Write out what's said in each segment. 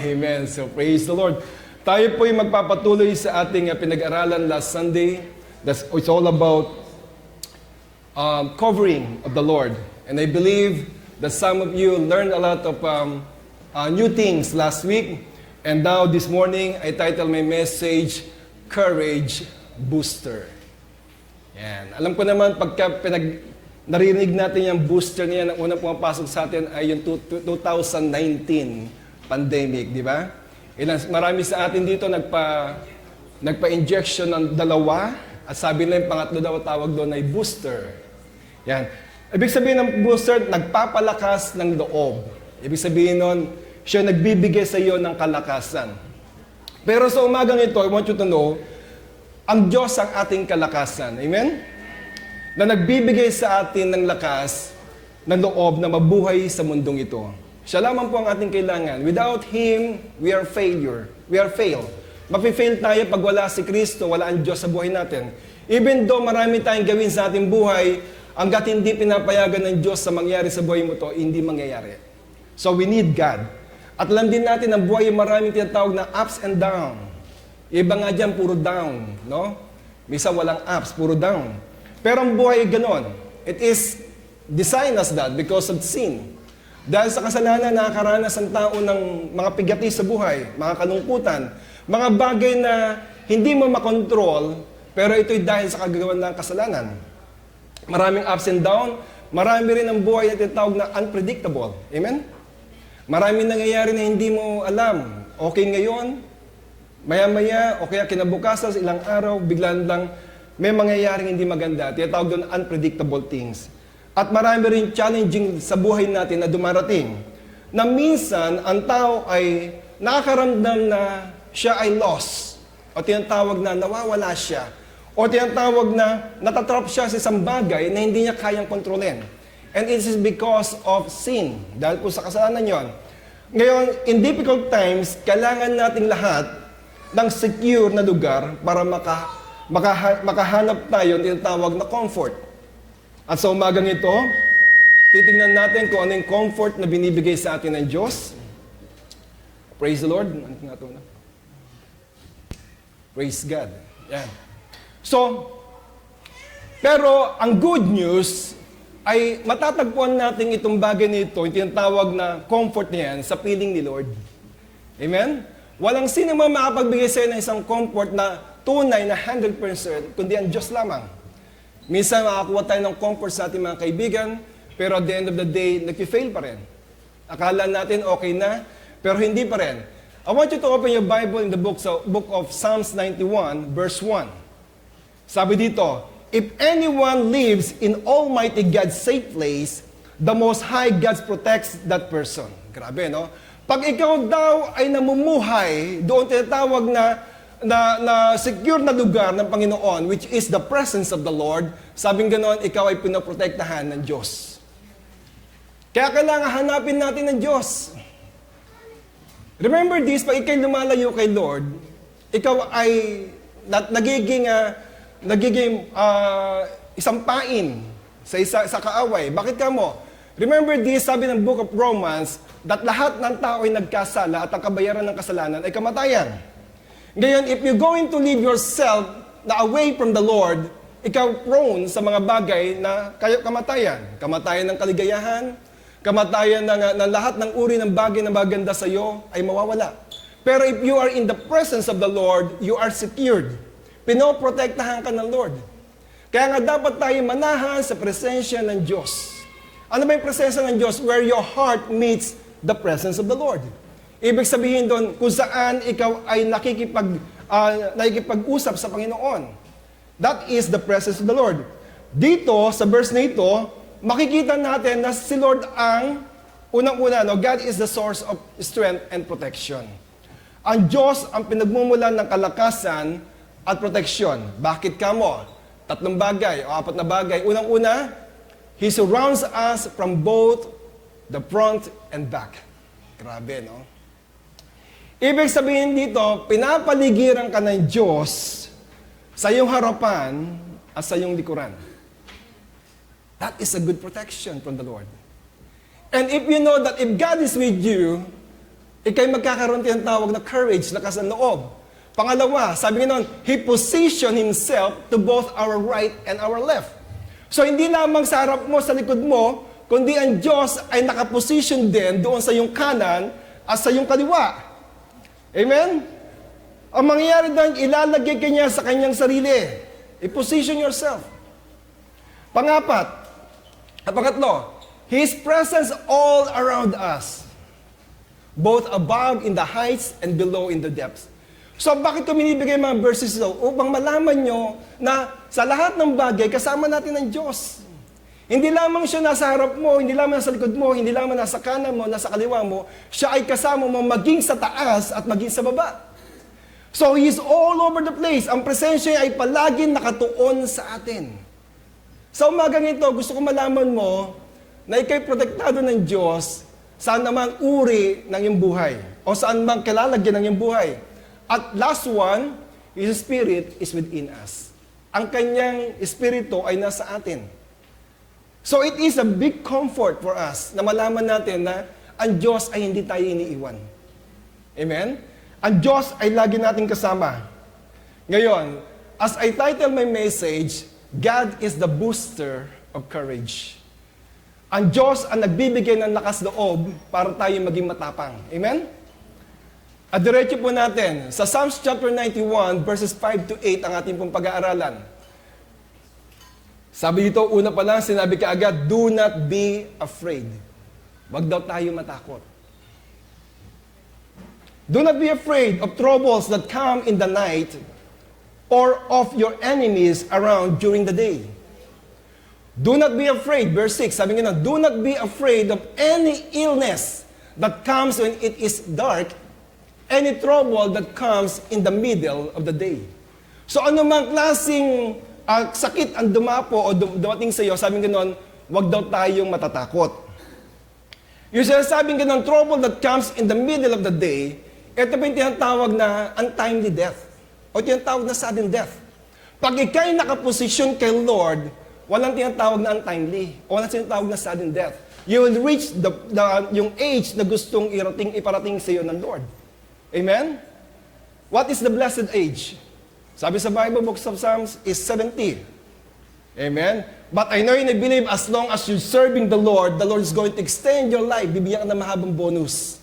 Amen. So praise the Lord. Tayo po yung magpapatuloy sa ating pinag-aralan last Sunday. It's all about covering of the Lord. And I believe that some of you learned a lot of new things last week. And now this morning, I title my message, Courage Booster. Yan. Alam ko naman, pagka narinig natin yung booster niya, ang unang pumapasok sa atin ay yung 2019 pandemic, di ba? Marami sa atin dito nagpa-injection ng dalawa at sabi na yung pangatlo daw tawag doon ay booster. Yan. Ibig sabihin ng booster, nagpapalakas ng loob. Ibig sabihin nun, siya nagbibigay sa iyo ng kalakasan. Pero sa umagang ito, I want you to know, ang Diyos ang ating kalakasan. Amen? Na nagbibigay sa atin ng lakas, ng loob na mabuhay sa mundong ito. Siya lamang po ang ating kailangan. Without Him, we are failure. We are fail. Mapi-fail tayo pag wala si Kristo, wala ang Diyos sa buhay natin. Even though marami tayong gawin sa ating buhay, hanggat hindi pinapayagan ng Diyos sa mangyari sa buhay mo to, hindi mangyayari. So we need God. At alam din natin ang buhay ay maraming tinatawag na ups and down. Iba nga dyan, puro down. No? Misa walang ups, puro down. Pero ang buhay ay ganon. It is designed as that because of sin. Dahil sa kasalanan, nakakaranas ang tao ng mga pigati sa buhay, mga kalungkutan, mga bagay na hindi mo makontrol, pero ito'y dahil sa kagagawan ng kasalanan. Maraming ups and down, marami rin ang buhay na tinatawag na unpredictable. Amen? Maraming nangyayari na hindi mo alam. Okay ngayon, maya-maya, o kaya kinabukasan, ilang araw, biglaan lang, may mangyayaring hindi maganda. Tinatawag doon unpredictable things. At marami rin challenging sa buhay natin na dumarating. Na minsan, ang tao ay nakakaramdam na siya ay lost. O tinatawag na nawawala siya. O tinatawag na natatrap siya sa isang bagay na hindi niya kayang kontrolin. And it is because of sin. Dahil po sa kasalanan yon. Ngayon, in difficult times, kailangan nating lahat ng secure na lugar para makahanap tayo ng tinatawag na comfort. At sa umagang ito, titingnan natin kung ano yung comfort na binibigay sa atin ng Diyos. Praise the Lord. Praise God. Yan. So, pero ang good news ay matatagpuan natin itong bagay nito, yung tinatawag na comfort niyan sa piling ni Lord. Amen? Walang sino man makapagbigay sa ng isang comfort na tunay na 100%, kundi ang Diyos lamang. Minsan makakuha tayo ng comfort sa ating mga kaibigan, pero at the end of the day, nag-fail pa rin. Akala natin okay na, pero hindi pa rin. I want you to open your Bible in the book of Psalms 91, verse 1. Sabi dito, if anyone lives in Almighty God's safe place, the Most High God protects that person. Grabe, no? Pag ikaw daw ay namumuhay, doon tinatawag na secure na lugar ng Panginoon, which is the presence of the Lord, sabing ganoon, ikaw ay pinoprotektahan ng Diyos. Kaya kailangan hanapin natin ng Diyos. Remember this, pag ikay lumalayo kay Lord, ikaw ay nagiging isang pain sa kaaway. Bakit ka mo? Remember this, sabi ng Book of Romans, that lahat ng tao ay nagkasala at ang kabayaran ng kasalanan ay kamatayan. Ngayon, if you're going to leave yourself away from the Lord, ikaw prone sa mga bagay na kamatayan. Kamatayan ng kaligayahan, kamatayan ng lahat ng uri ng bagay na maganda sa iyo ay mawawala. Pero if you are in the presence of the Lord, you are secured. Pinoprotektahan ka ng Lord. Kaya nga dapat tayo manahan sa presensya ng Diyos. Ano ba yung presensya ng Diyos? Where your heart meets the presence of the Lord. Ibig sabihin doon, kung saan ikaw ay nakikipag-usap sa Panginoon. That is the presence of the Lord. Dito, sa verse na ito, makikita natin na si Lord ang, unang-una, God is the source of strength and protection. Ang Diyos ang pinagmumulan ng kalakasan at protection. Bakit ka mo? 3 bagay o 4 na bagay. Unang-una, He surrounds us from both the front and back. Grabe, no? Ibig sabihin dito, pinapaligiran ka ng Diyos sa iyong harapan at sa iyong likuran. That is a good protection from the Lord. And if you know that if God is with you, ikay magkakaroon ng tawag na courage, lakas ng loob. Pangalawa, sabi nga nun, He positioned Himself to both our right and our left. So hindi lamang sa harap mo, sa likod mo, kundi ang Diyos ay nakaposition din doon sa iyong kanan at sa iyong kaliwa. Amen? Ang mangyayari doon, ilalagay ka niya sa kanyang sarili. I-position yourself. Pangatlo, His presence all around us, both above in the heights and below in the depths. So bakit ko binibigay mga verses ito? Upang malaman nyo na sa lahat ng bagay, kasama natin ang Diyos. Hindi lamang siya nasa harap mo, hindi lamang nasa likod mo, hindi lamang nasa kanan mo, nasa kaliwa mo, siya ay kasama mo maging sa taas at maging sa baba. So He is all over the place. Ang presensya ay palaging nakatuon sa atin. Sa umagang ito, gusto ko malaman mo na ikay protektado ng Diyos saan namang uri ng iyong buhay o saan mang kalalagyan ng iyong buhay. At last one, His Spirit is within us. Ang kanyang Espiritu ay nasa atin. So it is a big comfort for us na malaman natin na ang Diyos ay hindi tayo iniiwan. Amen? Ang Diyos ay lagi nating kasama. Ngayon, as I title my message, God is the booster of courage. Ang Diyos ang nagbibigay ng lakas loob para tayo maging matapang. Amen? At diretso po natin, sa Psalms chapter 91, verses 5 to 8 ang ating pong pag-aaralan. Sabi dito, una pa lang, sinabi kaagad, do not be afraid. Wag daw tayo matakot. Do not be afraid of troubles that come in the night or of your enemies around during the day. Do not be afraid, verse 6, sabi nga na, do not be afraid of any illness that comes when it is dark, any trouble that comes in the middle of the day. So anumang klaseng sakit ang dumapo o dumating sa iyo, sabi nga nun, wag daw tayong matatakot. Yung sinasabing ganun, trouble that comes in the middle of the day, ito pa yung tinatawag na untimely death o tinatawag na sudden death. Pag ikay nakaposisyon kay Lord, walang tinatawag na untimely o walang tinatawag na sudden death. You will reach yung age na gustong iparating sa iyo ng Lord. Amen? What is the blessed age? Sabi sa Bible, Book of Psalms is 70. Amen? But I know and I believe as long as you're serving the Lord is going to extend your life. Bibigyan ka ng mahabang bonus.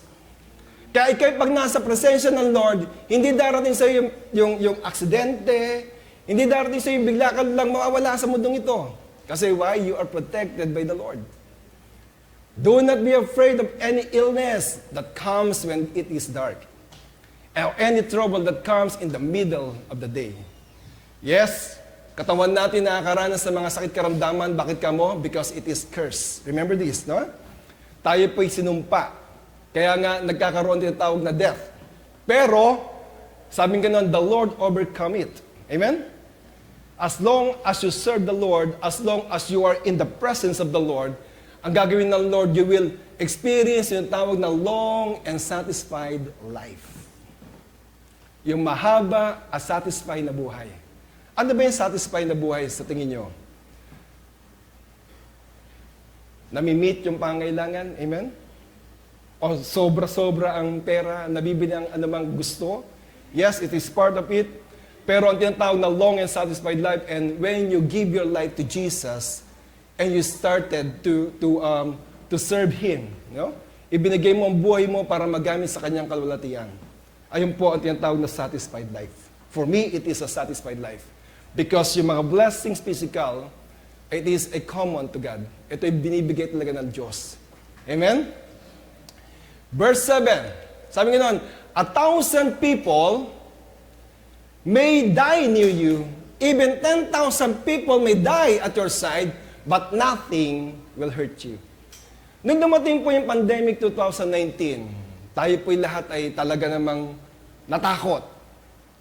Kaya ikaw pag nasa presensya ng Lord, hindi darating sa iyo yung aksidente, hindi darating sa iyo bigla ka lang mawawala sa mundong ito. Kasi why? You are protected by the Lord. Do not be afraid of any illness that comes when it is dark, or any trouble that comes in the middle of the day. Yes, katawan natin nakakaranas ng mga sakit karamdaman. Bakit ka mo? Because it is cursed. Remember this, no? Tayo po'y sinumpa. Kaya nga, nagkakaroon din tawag na death. Pero, sabi nga nun, the Lord overcome it. Amen? As long as you serve the Lord, as long as you are in the presence of the Lord, ang gagawin ng Lord, you will experience yung tawag na long and satisfied life. Yung mahaba at satisfied na buhay. Ano ba yung satisfied na buhay sa tingin nyo? Nami-meet yung pangailangan? Amen? O sobra-sobra ang pera, nabibili ang anumang gusto? Yes, it is part of it. Pero ang tinatawag na long and satisfied life, and when you give your life to Jesus, and you started to serve Him, no? Ibinigay mo ang buhay mo para magamit sa Kanyang kalwalatian. Ayun po ang tinatawag na satisfied life. For me, it is a satisfied life. Because yung mga blessings physical, it is a common to God. Ito ay binibigay talaga ng Diyos. Amen? Verse 7, sabi nga nun, 1,000 people may die near you, even 10,000 people may die at your side, but nothing will hurt you. Nung dumating po yung pandemic 2019, tayo po'y lahat ay talaga namang natakot.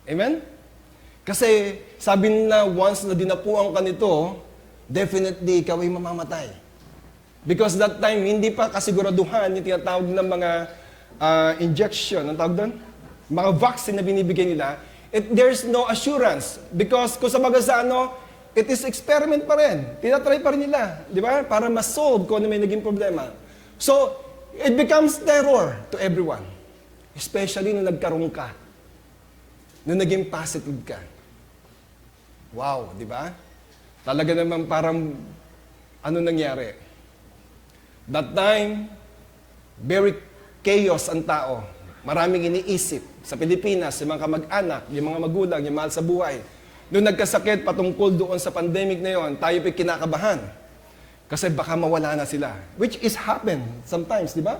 Amen? Kasi sabi na once na dinapuan ka nito, definitely ikaw ay mamamatay. Because that time, hindi pa kasiguraduhan yung tinatawag ng mga injection, ang tawag doon? Mga vaccine na binibigay nila, there's no assurance. Because kung sa baga sa it is experiment pa rin. Tinatry pa rin nila, di ba? Para ma-solve kung ano may naging problema. So, it becomes terror to everyone. Especially nung nagkaroon ka. Nung naging positive ka. Wow, di ba? Talaga naman parang ano nangyari? That time, very chaos ang tao. Maraming iniisip. Sa Pilipinas, yung mga kamag-anak, yung mga magulang, yung mahal sa buhay. Nung nagkasakit patungkol doon sa pandemic na yon, tayo pa kinakabahan. Kasi baka mawala na sila. Which is happen sometimes, di ba?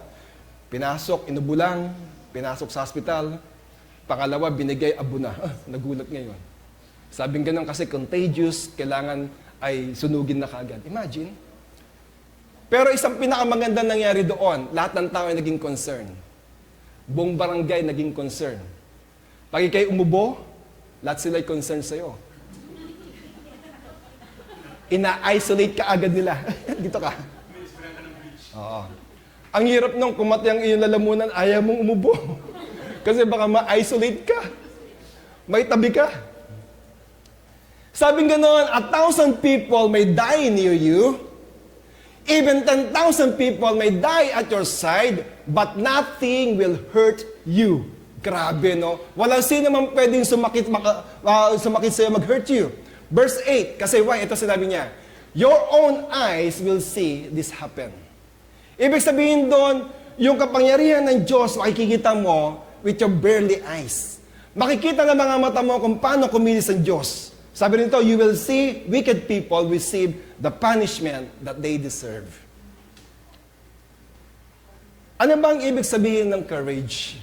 Pinasok, inubulang, pinasok sa hospital. Pangalawa, binigay abo na. Nagulat ngayon. Sabing ganun kasi contagious, kailangan ay sunugin na kagad. Imagine. Pero isang pinakamagandang nangyari doon, lahat ng tao ay naging concern. Buong barangay naging concern. Pag ikay umubo, lahat sila ay concern sa'yo. Ina-isolate ka agad nila. Dito ka. Oo. Ang hirap nung kumati ang iyong lalamunan, ayaw mong umubo. Kasi baka ma-isolate ka. May tabi ka. Sabing ganoon, 1,000 people may die near you. Even 10,000 people may die at your side, but nothing will hurt you. Grabe, no? Walang sino man pwedeng sumakit sa'yo, mag-hurt you. Verse 8, kasi why? Ito sinabi niya, your own eyes will see this happen. Ibig sabihin doon, yung kapangyarihan ng Diyos, makikita mo with your barely eyes. Makikita ng mga mata mo kung paano kumilos ang Diyos. Sabi nito, you will see wicked people receive the punishment that they deserve. Ano bang ibig sabihin ng courage?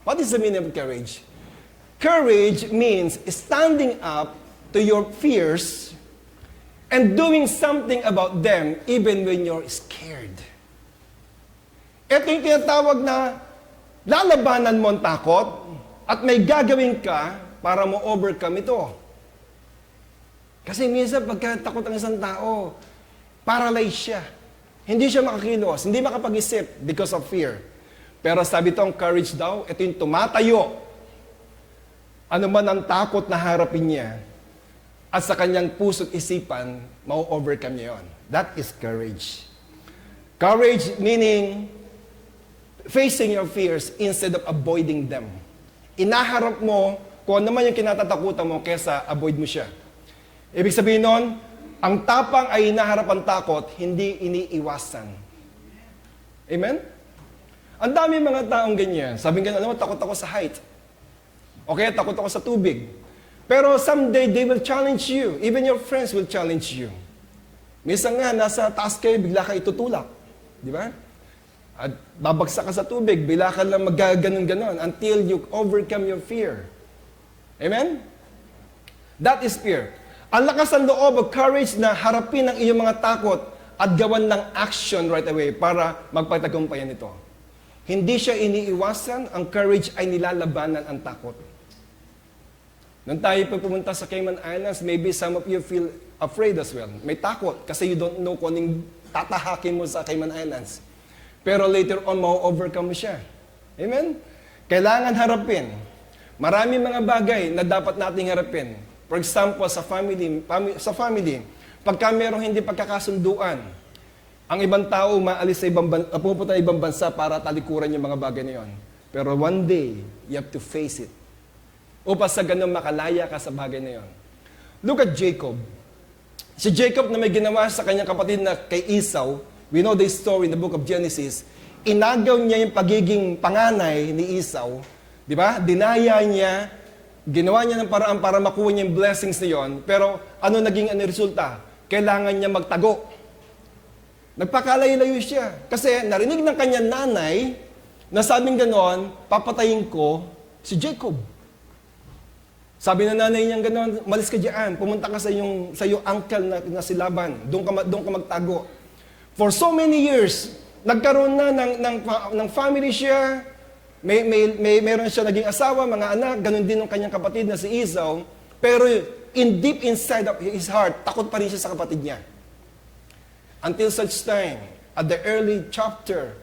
What is the meaning of courage? Courage means standing up to your fears and doing something about them even when you're scared. Ito yung tinatawag na lalabanan mo ang takot at may gagawin ka para mo overcome ito. Kasi minsan pagka takot ang isang tao, paralyzed siya. Hindi siya makakilos, hindi makapag-isip because of fear. Pero sabi itong courage daw, ito yung tumatayo. Ano man ang takot na harapin niya, at sa kanyang puso't isipan, mau-overcome niya yun. That is courage. Courage meaning facing your fears instead of avoiding them. Inaharap mo kung ano man yung kinatatakutan mo kesa avoid mo siya. Ibig sabihin nun, ang tapang ay inaharap ang takot, hindi iniiwasan. Amen? Ang dami mga taong ganyan. Sabi nga, alam mo, takot ako sa height. Okay, takot ako sa tubig. Pero someday, they will challenge you. Even your friends will challenge you. Minsan nga, nasa taas kayo, bigla ka itutulak. Di ba? At babagsak ka sa tubig, bigla ka lang magaganon-ganon until you overcome your fear. Amen? That is fear. Ang lakas ng loob o courage na harapin ang iyong mga takot at gawan ng action right away para magpatagumpayan ito. Hindi siya iniiwasan, ang courage ay nilalabanan ang takot. Nung tayo pumunta sa Cayman Islands, maybe some of you feel afraid as well. May takot kasi you don't know kung anong tatahakin mo sa Cayman Islands. Pero later on, ma-overcome mo siya. Amen? Kailangan harapin. Maraming mga bagay na dapat nating harapin. For example, sa family, pagka merong hindi pagkakasunduan, ang ibang tao maalis sa pupunta sa ibang bansa para talikuran yung mga bagay na yun. Pero one day, you have to face it. Upang sa ganun makalaya ka sa bagay na yun. Look at Jacob. Si Jacob na may ginawa sa kanyang kapatid na kay Esau, we know the story in the book of Genesis, inagaw niya yung pagiging panganay ni Esau, di ba? Dinaya niya, ginawa niya ng paraan para makuha niya yung blessings na yun, pero ano naging resulta? Kailangan niya magtago. Nagpakalayo-layo siya. Kasi narinig ng kanyang nanay na sabing ganon, papatayin ko si Jacob. Sabi ng nanay niya ganon, malis ka diyan, pumunta ka sa iyong uncle na si Laban, doon ka magtago. For so many years, nagkaroon na ng family siya, meron siya naging asawa, mga anak, ganun din ng kanyang kapatid na si Esau, pero deep inside of his heart, takot pa rin siya sa kapatid niya. Until such time, at the early chapter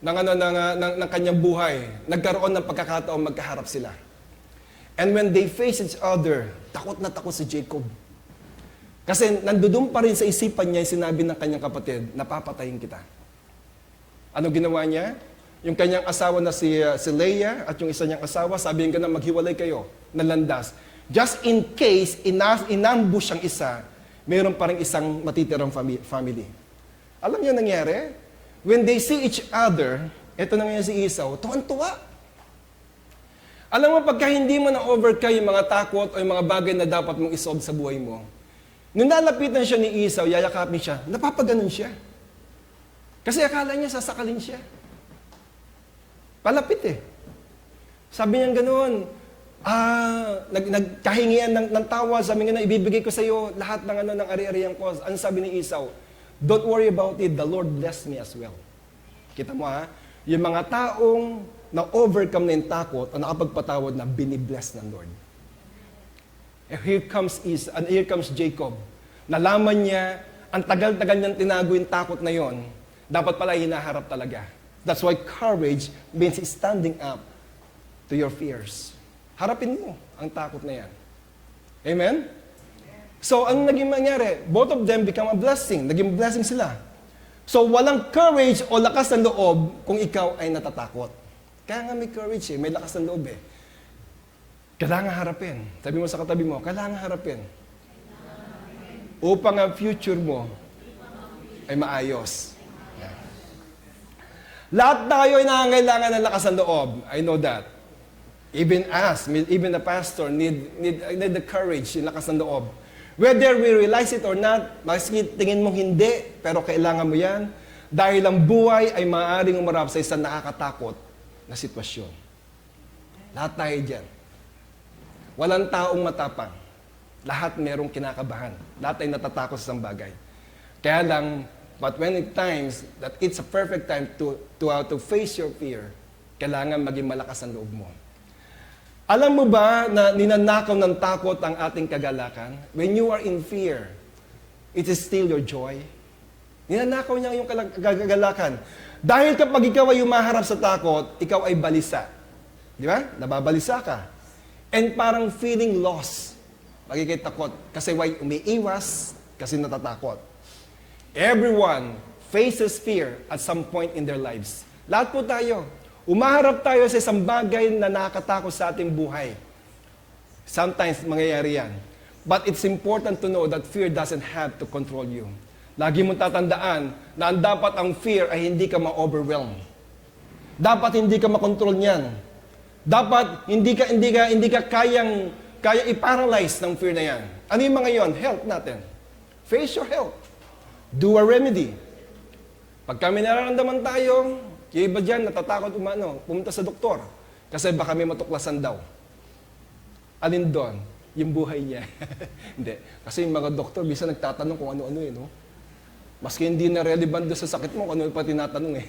ng kanyang buhay, nagkaroon ng pagkakataon magkaharap sila. And when they face each other, takot na takot si Jacob. Kasi nandoon pa rin sa isipan niya yung sinabi ng kanyang kapatid, napapatayin kita. Ano ginawa niya? Yung kanyang asawa na si Leah at yung isa niyang asawa, sabihin ka na maghiwalay kayo na landas. Just in case, inambush ang isa, mayroon pa rin isang matitirang family. Alam niyo nangyari? When they see each other, ito na ngayon si Esau, tuwan-tuwa. Alam mo, pagka hindi mo na-overcome yung mga takot o yung mga bagay na dapat mong isolve sa buhay mo, nung nalapitan siya ni Esau, yayakapin siya, napapaganon siya. Kasi akala niya sasakalin siya. Palapit eh. Sabi niya ganoon, nagkahingian ng tawa, sabi nga na ibibigay ko sa iyo lahat ng ari-ariang ko. Ano sabi ni Esau? Don't worry about it, the Lord bless me as well. Kita mo ha, yung mga taong na-overcome na yung takot o nakapagpatawad na binibless ng Lord. And here comes Jacob. Nalaman niya, ang tagal-tagal niyang tinago yung takot na yon, dapat pala hinaharap talaga. That's why courage means standing up to your fears. Harapin mo ang takot na yan. Amen? So, ang naging mangyari, both of them become a blessing. Naging blessing sila. So, walang courage o lakas ng loob kung ikaw ay natatakot. Kaya nga may courage may lakas ng loob Kailangan harapin. Sabi mo sa katabi mo, kailangan harapin. Upang ang future mo ay maayos. Lahat tayo ay nangangailangan ng lakas ng loob. I know that. Even us, even the pastor, need the courage, yung lakas ng loob. Whether we realize it or not, maski tingin mong hindi, pero kailangan mo yan, dahil ang buhay ay maaaring umarap sa isang nakakatakot na sitwasyon. Lahat tayo dyan. Walang taong matapang. Lahat merong kinakabahan. Lahat ay natatakot sa isang bagay. Kaya lang, but when it times that it's a perfect time to face your fear, kailangan maging malakas ang loob mo. Alam mo ba na ninanakaw ng takot ang ating kagalakan? When you are in fear, it is still your joy. Ninanakaw niya yung kagalakan. Dahil kapag ikaw ay umaharap sa takot, ikaw ay balisa. Di ba? Nababalisa ka. And parang feeling lost. Magiging takot. Kasi why umiiwas? Kasi natatakot. Everyone faces fear at some point in their lives. Lahat po tayo. Umaharap tayo sa isang bagay na nakakatakot sa ating buhay. Sometimes mangyayari yan. But it's important to know that fear doesn't have to control you. Lagi mong tatandaan na ang dapat ang fear ay hindi ka ma-overwhelm. Dapat hindi ka makontrol niyan. Dapat hindi ka kaya i-paralyze ng fear na yan. Ano yung mga yon? Health natin. Face your health. Do a remedy. Pag kami nararamdaman tayo, yung iba dyan natatakot pumunta sa doktor. Kasi baka may matuklasan daw. Alin doon? Yung buhay niya. Hindi. Kasi yung mga doktor, bisa nagtatanong kung ano-ano no? Maski hindi na relevant doon sa sakit mo, kung ano pa tinatanong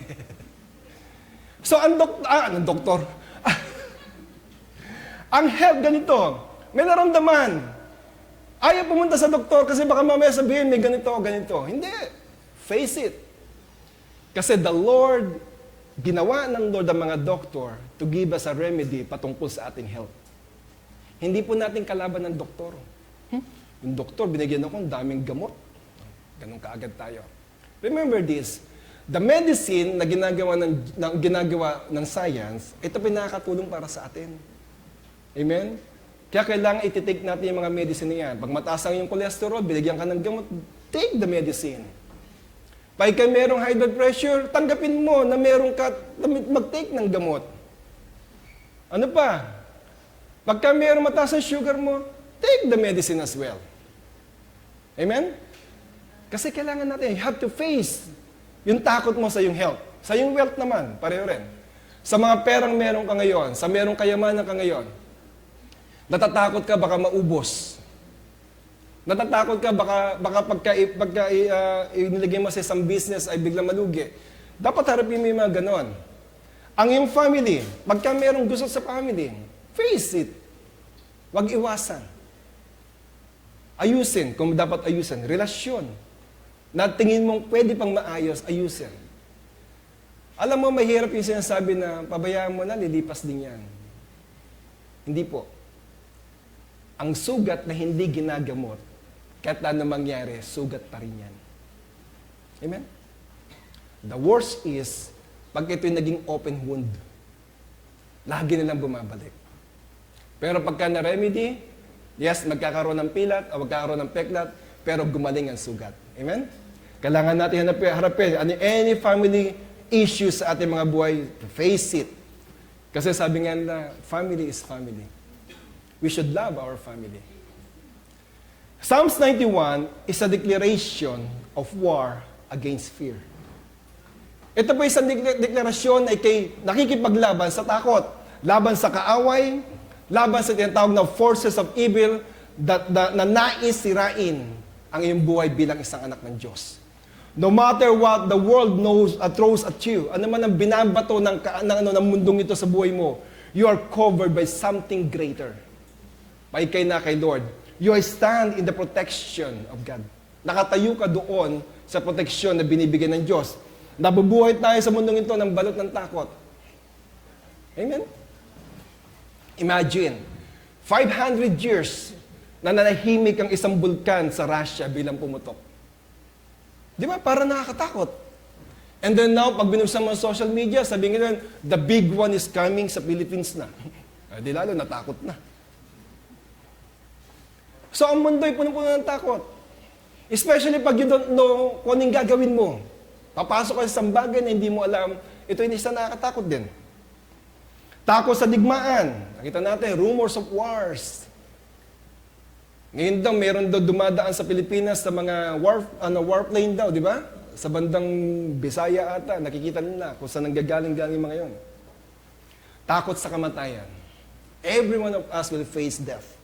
So, ang doktor? Ang health ganito, may naramdaman. Ayaw pumunta sa doktor kasi baka mamaya sabihin may ganito. Hindi. Face it. Kasi the Lord, ginawa ng Lord ang mga doktor to give us a remedy patungkol sa ating health. Hindi po natin kalaban ng doktor. Yung doktor, binigyan ako ng daming gamot. Ganun kaagad tayo. Remember this, the medicine na ginagawa ng science, ito pinakatulong para sa atin. Amen? Kaya kailangan ititake natin yung mga medicine na yan. Pag mataas ang yung cholesterol, binigyan ka ng gamot, take the medicine. Pag ka merong high blood pressure, tanggapin mo na meron ka, mag-take ng gamot. Ano pa? Pagka merong mataas ang sugar mo, take the medicine as well. Amen? Kasi kailangan natin, you have to face yung takot mo sa yung health. Sa yung wealth naman, pareho rin. Sa mga perang meron ka ngayon, sa merong kayamanan ka ngayon, natatakot ka baka maubos. Natatakot ka baka pagka inilagay mo sa isang business ay biglang malugi. Dapat harapin mo yung mga ganon. Ang yung family, pagka merong gusto sa family, face it. Huwag iwasan. Ayusin, kung dapat ayusin. Relasyon. Na tingin mong pwede pang maayos, ayusin. Alam mo, mahirap yung sinasabi na pabayaan mo na, lilipas din yan. Hindi po. Ang sugat na hindi ginagamot, kahit ano mangyari, sugat pa rin yan. Amen? The worst is, pag ito'y naging open wound. Lagi nilang bumabalik. Pero pagka na-remedy, yes, magkakaroon ng pilat o magkakaroon ng peklat, pero gumaling ang sugat. Amen? Kailangan natin harapin any family issues sa ating mga buhay, face it. Kasi sabi nga na, family is family. We should love our family. Psalms 91 is a declaration of war against fear. Ito po isang deklarasyon ay nakikipaglaban sa takot, laban sa kaaway, laban sa tinatawag na forces of evil na nais sirain ang iyong buhay bilang isang anak ng Diyos. No matter what the world throws at you, ano man ang binabato ng mundong ito sa buhay mo, you are covered by something greater. Kay Lord. You stand in the protection of God. Nakatayo ka doon sa proteksyon na binibigay ng Diyos. Nabubuhay tayo sa mundong ito ng balot ng takot. Amen? Imagine, 500 years na nanahimik ang isang bulkan sa Russia bilang pumutok. Di ba? Para nakakatakot. And then now, pag binuksan mo ang social media, sabi nga the big one is coming sa Philippines na. Di lalo, natakot na. So, ang mundo'y puno-puno ng takot. Especially pag you don't know kung anong gagawin mo. Papasok ka sa isang bagay na hindi mo alam, ito hindi isa nakakatakot din. Takot sa digmaan. Nakita natin, rumors of wars. Ngayon daw, meron daw dumadaan sa Pilipinas sa mga warplane daw, di ba? Sa bandang Bisaya ata, nakikita nila kung saan nanggagaling-galing mga yon. Takot sa kamatayan. Every one of us will face death.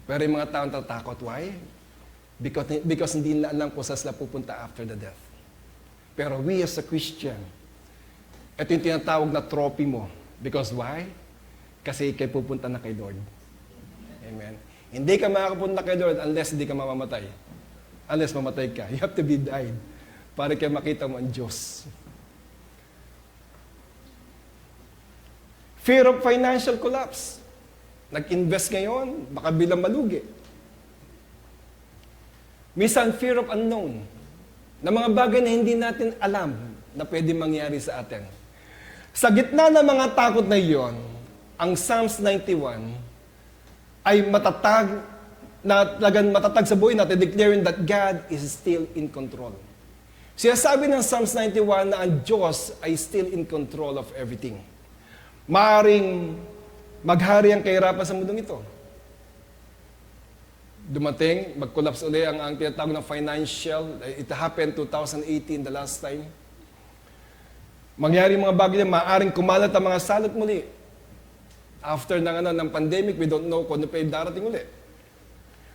Pero yung mga taong tatakot, why? Because hindi nila alam kung saan sila pupunta after the death. Pero we as a Christian, ito yung tinatawag na trophy mo. Because why? Kasi ikay pupunta na kay Lord. Amen. Hindi ka makakapunta kay Lord unless hindi ka mamamatay. Unless mamatay ka. You have to be died para kayo makita mo ang Diyos. Fear of financial collapse. Nag-invest ngayon, baka bilang malugi. Minsan, fear of unknown. Na mga bagay na hindi natin alam na pwede mangyari sa atin. Sa gitna ng mga takot na iyon, ang Psalms 91 ay matatag sa buhay natin, declaring that God is still in control. Siya sabi ng Psalms 91 na ang Diyos ay still in control of everything. Maaring maghari ang kahirapan sa mundong ito. Dumating, mag-collapse uli ang tinatawag ng financial. It happened 2018, the last time. Mangyari mga bagay na maaaring kumalat ang mga salot muli. After ng pandemic, we don't know kung ano pa yung darating uli.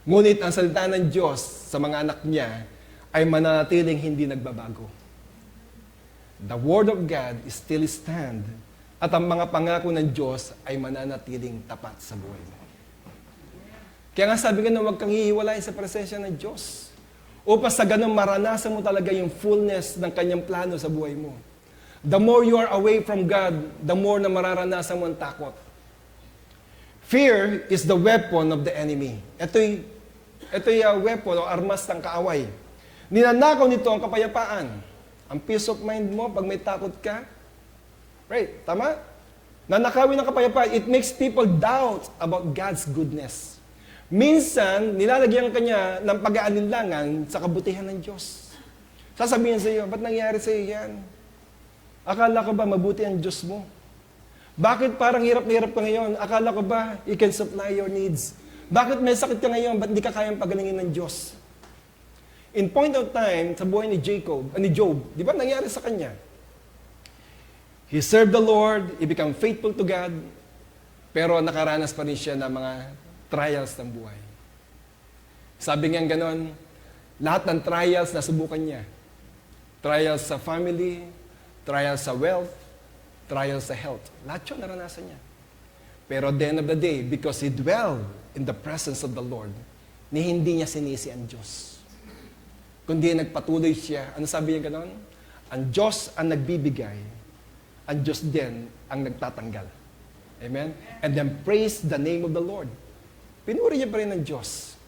Ngunit ang salita ng Diyos sa mga anak niya ay mananatiling hindi nagbabago. The Word of God is still stand. At ang mga pangako ng Diyos ay mananatiling tapat sa buhay mo. Kaya nga sabi ko na huwag kang hihiwalay sa presensya ng Diyos. Upang sa ganun maranasan mo talaga yung fullness ng kanyang plano sa buhay mo. The more you are away from God, the more na mararanasan mo ang takot. Fear is the weapon of the enemy. Ito'y weapon o armas ng kaaway. Ninanakaw nito ang kapayapaan. Ang peace of mind mo pag may takot ka, right, tama? Nanakawin ng kapayapaan, it makes people doubt about God's goodness. Minsan, nilalagyan kanya ng pag-aalinlangan sa kabutihan ng Diyos. Sasabihin sa iyo, ba't nangyari sa iyo yan? Akala ko ba mabuti ang Diyos mo? Bakit parang hirap na hirap ka ngayon? Akala ko ba He can supply your needs? Bakit may sakit ka ngayon? Ba't di ka kayang pagalingin ng Diyos? In point of time, sa buhay ni Job, di ba nangyari sa kanya? He served the Lord, he became faithful to God, pero nakaranas pa rin siya ng mga trials ng buhay. Sabi nga ganon, lahat ng trials na subukan niya. Trials sa family, trials sa wealth, trials sa health. Lahat yun naranasan niya. Pero at the end of the day, because he dwelled in the presence of the Lord, hindi niya sinisi ang Diyos. Kundi nagpatuloy siya. Ano sabi niya ganon? Ang Diyos ang nagbibigay, ang Diyos din ang nagtatanggal. Amen? And then praise the name of the Lord. Pinuri niya pa rin ng Diyos.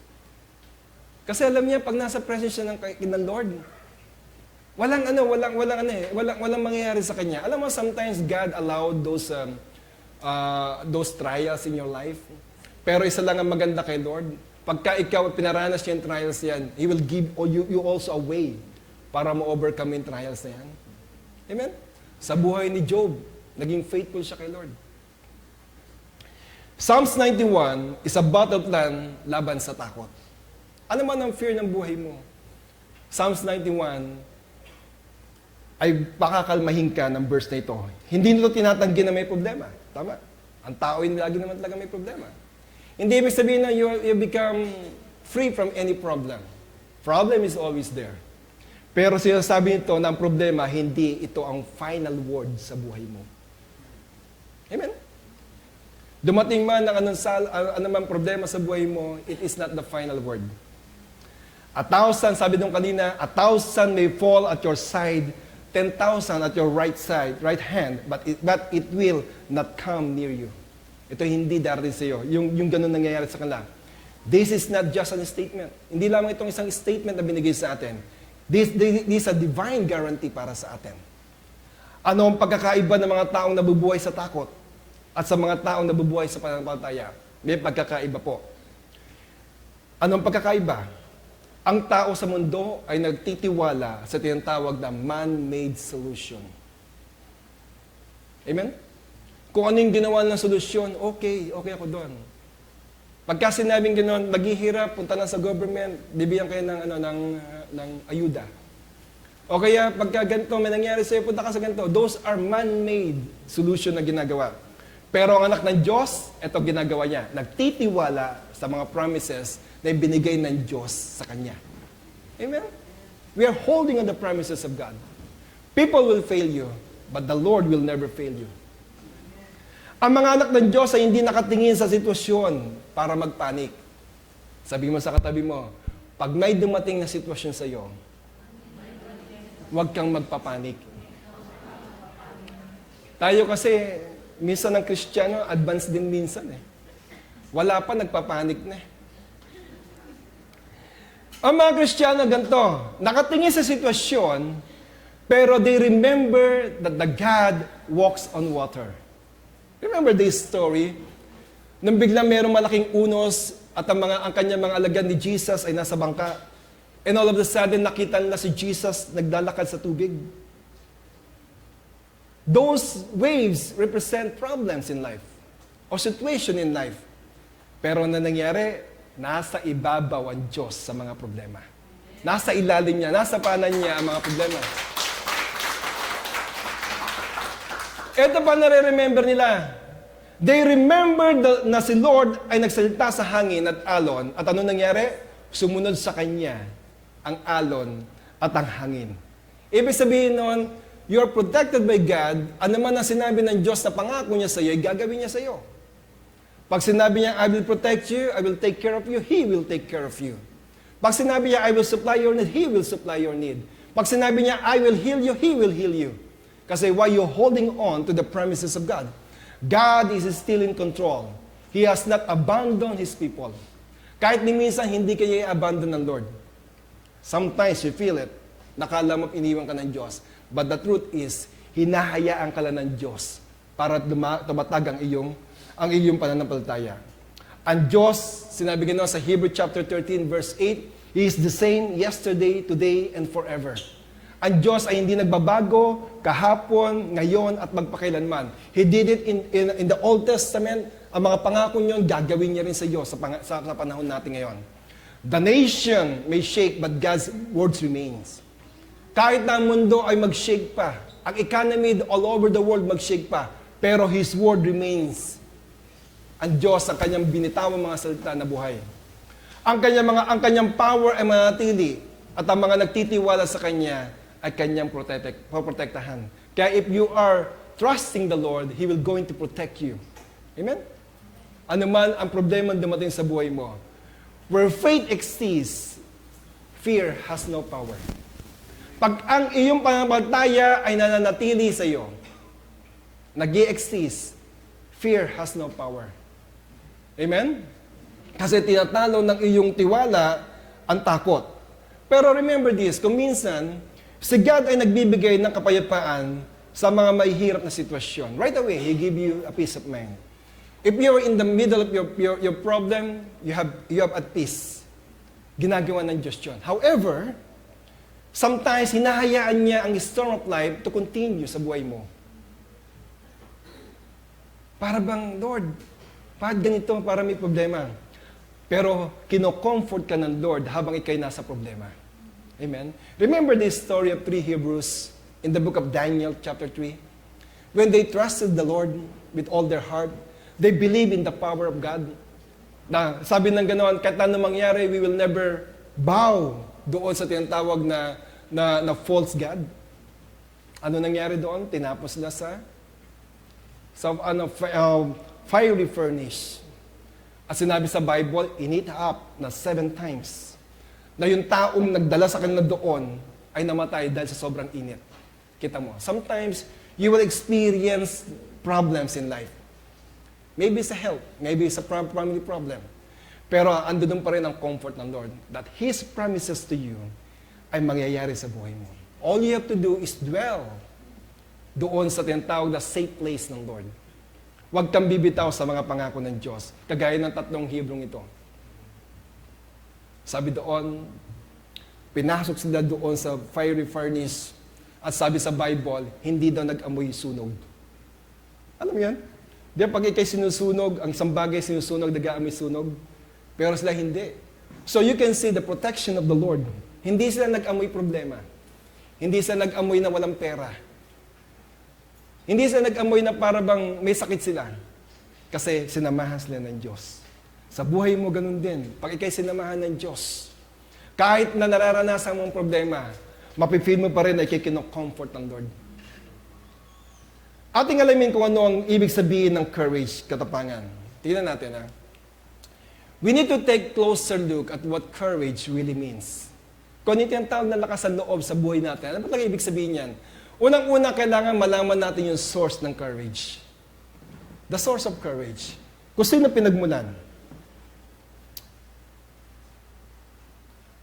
Kasi alam niya, pag nasa presence siya ng Lord, Walang mangyayari sa kanya. Alam mo, sometimes God allowed those trials in your life. Pero isa lang ang maganda kay Lord. Pagka ikaw pinaranas niya yung trials yan, He will give you also a way para ma-overcome yung trials na yan. Amen? Sa buhay ni Job, naging faithful siya kay Lord. Psalms 91 is a battle plan laban sa takot. Ano man ang fear ng buhay mo? Psalms 91 ay pakakalmahin ka ng verse na ito. Hindi nito tinatanggi na may problema. Tama. Ang tao ay lagi naman talaga may problema. Hindi ibig sabihin na you become free from any problem. Problem is always there. Pero sinasabi nito na ang problema, hindi ito ang final word sa buhay mo. Amen? Dumating man ang anumang problema sa buhay mo, it is not the final word. 1,000, sabi nung kanina, 1,000 may fall at your side, 10,000 at your right hand, but it will not come near you. Ito hindi darating sa iyo. Yung ganun nangyayari sa kanila. This is not just a statement. Hindi lamang itong isang statement na binigay sa atin. This is a divine guarantee para sa atin. Ano ang pagkakaiba ng mga taong nabubuhay sa takot at sa mga taong nabubuhay sa pananampalataya? May pagkakaiba po. Ano ang pagkakaiba? Ang tao sa mundo ay nagtitiwala sa tinatawag na man-made solution. Amen? Kung ano yung ginawa ng solusyon, okay ako doon. Pagka sinabing gano'n, maghihirap, punta na sa government, bibigyan kayo ng ayuda. O kaya pagka ganito, may nangyari sa'yo, punta ka sa ganito. Those are man-made solution na ginagawa. Pero ang anak ng Diyos, ito ginagawa niya. Nagtitiwala sa mga promises na ibinigay ng Diyos sa Kanya. Amen? We are holding on the promises of God. People will fail you, but the Lord will never fail you. Ang mga anak ng Diyos ay hindi nakatingin sa sitwasyon para magpanik. Sabi mo sa katabi mo, pag may dumating na sitwasyon sa iyo, huwag kang magpapanik. Tayo kasi, minsan ng Kristiyano, advanced din minsan eh. Wala pa, nagpapanik na eh. Ang mga Kristiyano ganito, nakatingin sa sitwasyon, pero they remember that the God walks on water. Remember this story? Nung biglang mayroong malaking unos at ang kanyang mga alagad ni Jesus ay nasa bangka. And all of a sudden, nakita nila si Jesus naglalakad sa tubig. Those waves represent problems in life or situation in life. Pero na nangyari, nasa ibabaw ang Diyos sa mga problema. Nasa ilalim niya, nasa panan niya ang mga problema. Ito pa nare-remember nila. They remember na si Lord ay nagsalita sa hangin at alon. At ano nangyari? Sumunod sa Kanya ang alon at ang hangin. Ibig sabihin nun, you're protected by God. Ano man ang sinabi ng Diyos na pangako niya sa iyo, ay gagawin niya sa iyo. Pag sinabi niya, I will protect you, I will take care of you, He will take care of you. Pag sinabi niya, I will supply your need, He will supply your need. Pag sinabi niya, I will heal you, He will heal you. Kasi why you're holding on to the promises of God? God is still in control. He has not abandoned His people. Kahit ni minsan, hindi kayo i-abandon ng Lord. Sometimes you feel it. Nakala mo iniwan ka ng Diyos. But the truth is, hinahayaan ka lang ng Diyos para tumatag ang iyong pananampalataya. Ang Diyos, sinabi gano'n sa Hebrew chapter 13 verse 8, He is the same yesterday, today, and forever. Ang Diyos ay hindi nagbabago kahapon, ngayon, at magpakailanman. He did it in the Old Testament. Ang mga pangako niyon, gagawin niya rin sa iyo sa panahon natin ngayon. The nation may shake, but God's words remains. Kahit na ang mundo ay mag-shake pa, ang economy all over the world mag-shake pa, pero His word remains. Ang Diyos, ang kanyang binitawang mga salita na buhay. Ang kanyang power ay manatili, at ang mga nagtitiwala sa Kanya ay Kanyang protektahan. Kaya if you are trusting the Lord, He will going to protect you. Amen? Ano man ang problema dumating sa buhay mo, where faith exists, fear has no power. Pag ang iyong pananampalataya ay nananatili sa iyo, nag-i-exist, fear has no power. Amen? Kasi tinatalo ng iyong tiwala ang takot. Pero remember this, kung minsan, Si God ay nagbibigay ng kapayapaan sa mga mahihirap na sitwasyon. Right away, He give you a peace of mind. If you're in the middle of your problem, you have at peace. Ginagawa ng Diyos yun. However, sometimes hinahayaan niya ang storm of life to continue sa buhay mo. Para bang, Lord, bakit ganito para may problema? Pero kino-comfort ka ng Lord habang ikay nasa problema. Amen? Remember the story of three Hebrews in the book of Daniel chapter 3? When they trusted the Lord with all their heart, they believe in the power of God. Na sabi ng ganoon, kahit ano mangyari, we will never bow doon sa tinatawag na false God. Ano nangyari doon? Tinapos sila sa fiery furnace. At sinabi sa Bible, init up na 7 times. Na yung taong nagdala sa kanila doon ay namatay dahil sa sobrang init. Kita mo, sometimes you will experience problems in life. Maybe it's a health, maybe it's a family problem. Pero ando doon pa rin ang comfort ng Lord that His promises to you ay mangyayari sa buhay mo. All you have to do is dwell doon sa tinatawag na safe place ng Lord. Huwag kang bibitaw sa mga pangako ng Diyos, kagaya ng 3 Hebrong ito. Sabi doon, pinasok sila doon sa fiery furnace at sabi sa Bible, hindi daw nag-amoy sunog. Alam mo yan? Di ba pag ikay sinusunog, ang isang bagay sinusunog, nag-aamoy sunog. Pero sila hindi. So you can see the protection of the Lord. Hindi sila nag-amoy problema. Hindi sila nag-amoy na walang pera. Hindi sila nag-amoy na para bang may sakit sila. Kasi sinamahan sila ng Diyos. Sa buhay mo ganun din. Pag ikay sinamahan ng Diyos, kahit na nararanasan mong problema, mapipil mo pa rin ay kikinocomfort ng Lord. Ating alamin kung ano ang ibig sabihin ng courage, katapangan. Tingnan natin ha. We need to take closer look at what courage really means. Kung ito yung tawag na lakas ng loob sa buhay natin, ano ba talaga ibig sabihin yan? Unang-una, kailangan malaman natin yung source ng courage. The source of courage. Kung sino pinagmulan.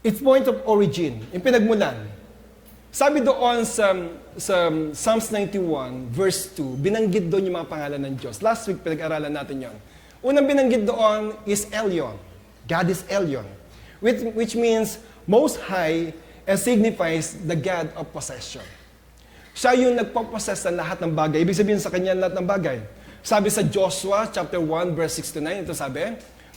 Its point of origin, yung pinagmulan. Sabi doon sa Psalms 91, verse 2, binanggit doon yung mga pangalan ng Diyos. Last week, pinag-aralan natin yon. Unang binanggit doon is Elyon. God is Elyon. Which means Most High and signifies the God of possession. Siya yung nagpo-possess ng lahat ng bagay. Ibig sabihin sa kanya lahat ng bagay. Sabi sa Joshua chapter 1 verse 6 to 9, ito sabi,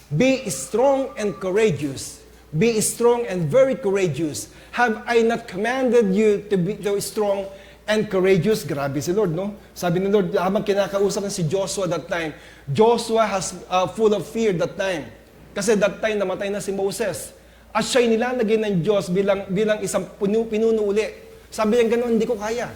be strong and courageous. Be strong and very courageous. Have I not commanded you to be strong and courageous? Grabe si Lord, no? Sabi ni Lord, habang kinakausap na si Joshua that time, Joshua has full of fear that time. Kasi that time namatay na si Moses. At siya'y nilalagay ng Diyos bilang isang pinuno uli. Sabi niya gano'n, hindi ko kaya.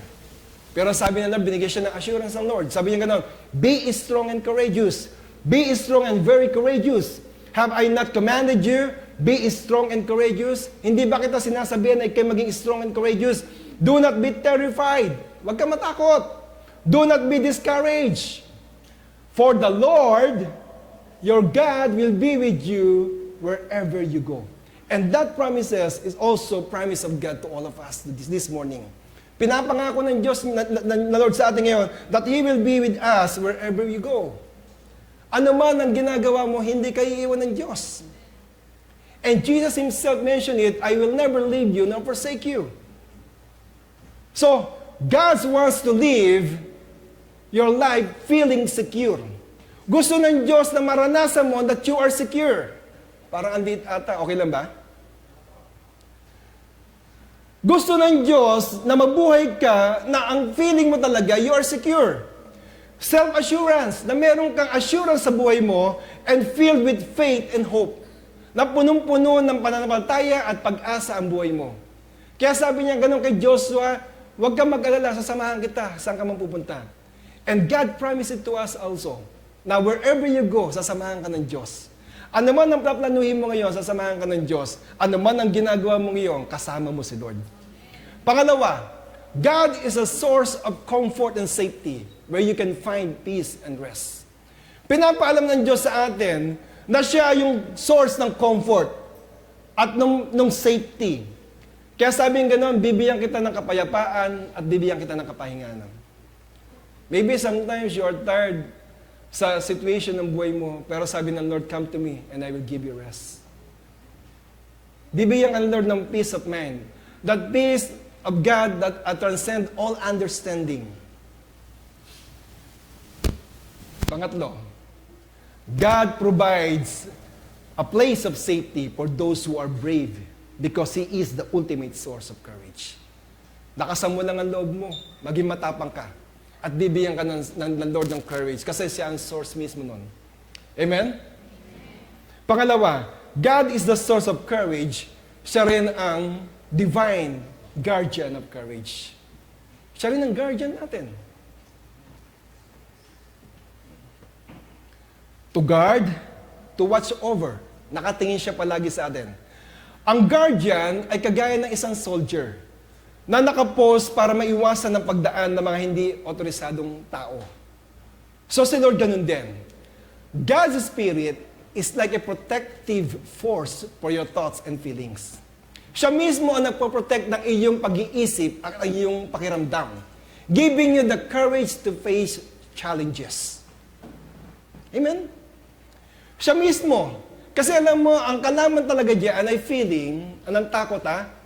Pero sabi niya, binigay siya ng assurance ng Lord. Sabi niya gano'n, be strong and courageous. Be strong and very courageous. Have I not commanded you? Be strong and courageous. Hindi ba kita sinasabihan na ikay maging strong and courageous? Do not be terrified. Huwag ka matakot. Do not be discouraged. For the Lord, your God, will be with you wherever you go. And that promises is also promise of God to all of us this morning. Pinapangako ng Diyos na Lord sa atin ngayon that He will be with us wherever you go. Ano man ang ginagawa mo, hindi kayo iiwan ng Diyos. And Jesus Himself mentioned it, I will never leave you nor forsake you. So, God wants to live your life feeling secure. Gusto ng Diyos na maranasan mo that you are secure. Parang andit ata, okay lang ba? Gusto ng Diyos na mabuhay ka na ang feeling mo talaga, you are secure. Self-assurance, na meron kang assurance sa buhay mo and filled with faith and hope. Na punong-puno ng pananampalataya at pag-asa ang buhay mo. Kaya sabi niya ganun kay Joshua, huwag kang mag-alala, sasamahan kita, saan ka man pupunta. And God promised it to us also. Na wherever you go, sasamahan ka ng Diyos. Ano man ang plaplanuhin mo ngayon, sasamahan ka ng Diyos. Ano man ang ginagawa mo ngayon, kasama mo si Lord. Pangalawa, God is a source of comfort and safety where you can find peace and rest. Pinapaalam ng Diyos sa atin na siya yung source ng comfort at nung safety. Kaya sabi ng gano'n, bibigyan kita ng kapayapaan at bibigyan kita ng kapahinganan. Maybe sometimes you are tired sa situation ng buhay mo, pero sabi ng Lord, come to me and I will give you rest. Bibigyan ka ng Lord ng peace of mind. That peace of God that transcends all understanding. Pangatlo, God provides a place of safety for those who are brave because He is the ultimate source of courage. Lakasan mo lang ang loob mo, maging matapang ka, at bibigyan ka ng Lord ng courage kasi siya ang source mismo nun. Amen? Pangalawa, God is the source of courage. Siya rin ang divine guardian of courage. Siya rin ang guardian natin. To guard, to watch over. Nakatingin siya palagi sa atin. Ang guardian ay kagaya ng isang soldier na nakapost para maiwasan ng pagdaan ng mga hindi otorisadong tao. So si Lord ganun din. God's Spirit is like a protective force for your thoughts and feelings. Siya mismo ang nagpo-protect ng iyong pag-iisip at iyong pakiramdam, giving you the courage to face challenges. Amen? Siya mismo. Kasi alam mo, ang kalaman talaga diyan ay feeling, anong takot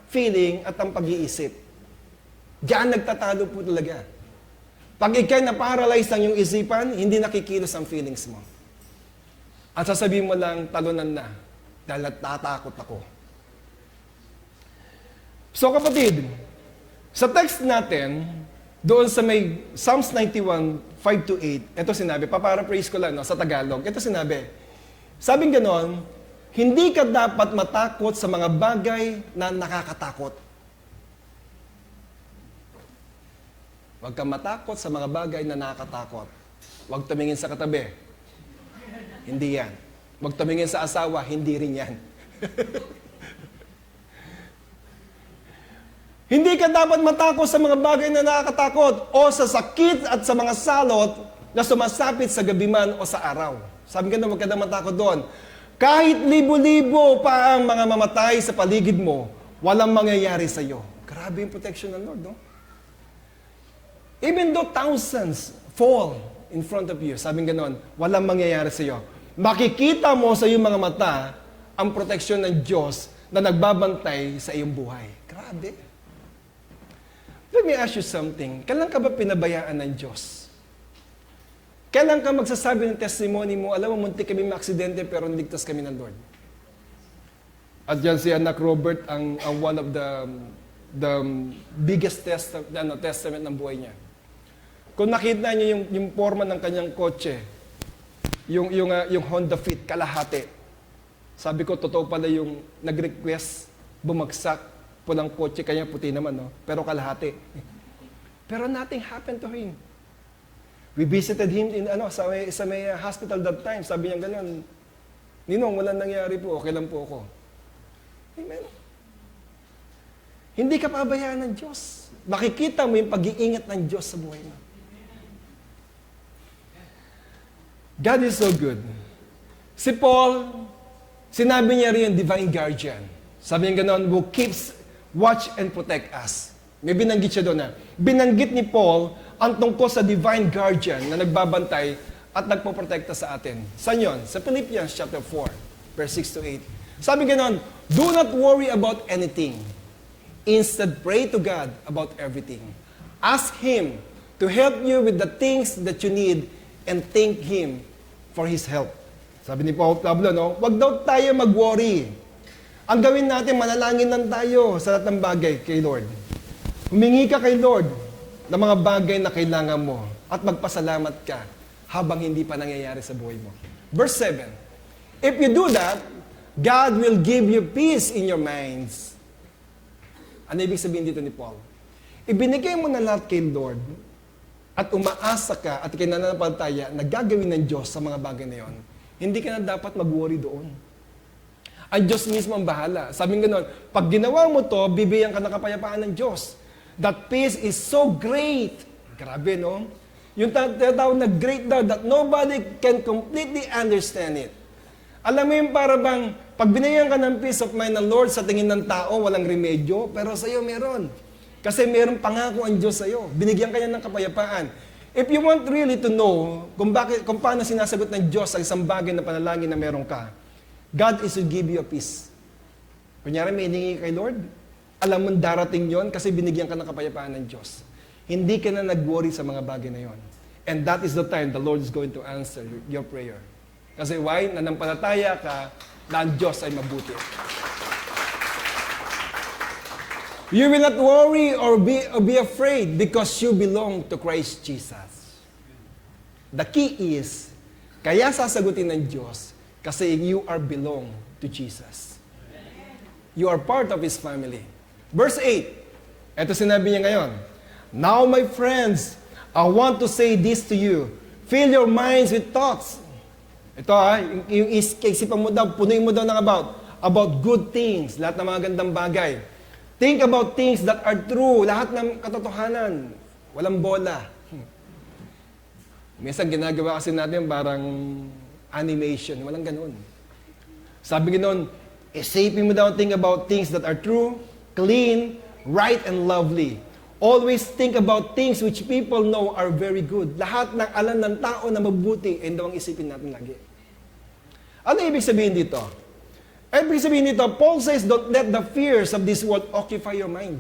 feeling at ang pag-iisip. Diyan nagtatalo po talaga. Pag ikay na-paralyze ang iyong isipan, hindi nakikilos ang feelings mo. At sasabihin mo lang, talunan na, dahil natatakot ako. So kapatid, sa text natin, doon sa may Psalms 91, 5-8, ito sinabi, paparaphrase ko lang sa Tagalog, ito sinabi, sabing ganon, hindi ka dapat matakot sa mga bagay na nakakatakot. Huwag kang matakot sa mga bagay na nakakatakot. Huwag tumingin sa katabi. Hindi yan. Huwag tumingin sa asawa. Hindi rin yan. Hindi ka dapat matakot sa mga bagay na nakakatakot o sa sakit at sa mga salot na sumasapit sa gabi man o sa araw. Sabi ka na, huwag ka na matakot doon. Kahit libo-libo pa ang mga mamatay sa paligid mo, walang mangyayari sa iyo. Grabe yung protection ng Lord, no? Even though thousands fall in front of you, sabi nga noon, walang mangyayari sa iyo. Makikita mo sa iyong mga mata ang proteksyon ng Diyos na nagbabantay sa iyong buhay. Grabe. Let me ask you something. Kailan ka ba pinabayaan ng Diyos? Kailan ka magsasabi ng testimony mo, alam mo, muntik kami maaksidente pero niligtas kami ng Lord. At yan si Anak Robert ang one of the biggest testament ng buhay niya. Kung nakita niyo yung forma ng kanyang kotse, yung Honda Fit, kalahati. Sabi ko, totoo pala yung nag-request, bumagsak, pulang kotse, kanya puti naman, no? Pero kalahati. Pero nothing happened to him. We visited him sa may hospital that time. Sabi niya gano'n, Ninong, walang nangyari po, okay lang po ako. Amen. Hindi ka pabayaan ng Diyos. Makikita mo yung pag-iingat ng Diyos sa buhay mo. God is so good. Si Paul, sinabi niya rin divine guardian. Sabi niya gano'n, who keeps watch and protect us. May binanggit siya doon binanggit ni Paul ang tungkol sa divine guardian na nagbabantay at nagpoprotekta sa atin. Saan yun? Sa Philippians chapter 4, verse 6-8. Sabi ganon, do not worry about anything. Instead, pray to God about everything. Ask Him to help you with the things that you need and thank Him for His help. Sabi ni Paul Pablo, no? Huwag daw tayo mag-worry. Ang gawin natin, manalangin lang tayo sa lahat ng bagay kay Lord. Humingi ka kay Lord ng mga bagay na kailangan mo at magpasalamat ka habang hindi pa nangyayari sa buhay mo. Verse 7, if you do that, God will give you peace in your minds. Ano ibig sabihin dito ni Paul? Ibinigay mo na lahat kay Lord at umaasa ka at kinanampalataya na gagawin ng Diyos sa mga bagay na yon. Hindi ka na dapat mag-worry doon. Ang Diyos mismo ang bahala. Sabi nga nun, pag ginawa mo to, bibigyan ka ng kapayapaan ng Diyos. That peace is so great. Grabe, no? Yung tinatawag na great daw, that nobody can completely understand it. Alam mo yung para bang pag binigyan ka ng peace of mind ng Lord, sa tingin ng tao, walang remedyo, pero sa iyo meron. Kasi meron pangako ang Diyos sa iyo. Binigyan ka niya ng kapayapaan. If you want really to know kung paano sinasagot ng Diyos ang isang bagay na panalangin na meron ka, God is to give you a peace. Kunyari may hiningi kay Lord, alam mo darating yon kasi binigyan ka ng kapayapaan ng Diyos. Hindi ka na nag-worry sa mga bagay na yon. And that is the time the Lord is going to answer your prayer. Kasi why? Nanampalataya ka na ang Diyos ay mabuti. You will not worry or be afraid because you belong to Christ Jesus. The key is, kaya sasagutin ng Diyos kasi you are belong to Jesus. You are part of His family. Verse 8, ito sinabi niya ngayon, Now my friends, I want to say this to you. Fill your minds with thoughts. Ito yung isipan mo daw, punuin mo daw ng about good things, lahat ng mga gandang bagay. Think about things that are true, lahat ng katotohanan. Walang bola. Minsan ginagawa kasi natin parang animation, walang ganun. Sabi ganoon, isipin mo daw, think about things that are true, clean, right, and lovely. Always think about things which people know are very good. Lahat ng alam ng tao na mabuti, daw ang isipin natin lagi. Ano ibig sabihin dito? Ibig sabihin dito, Paul says, don't let the fears of this world occupy your mind.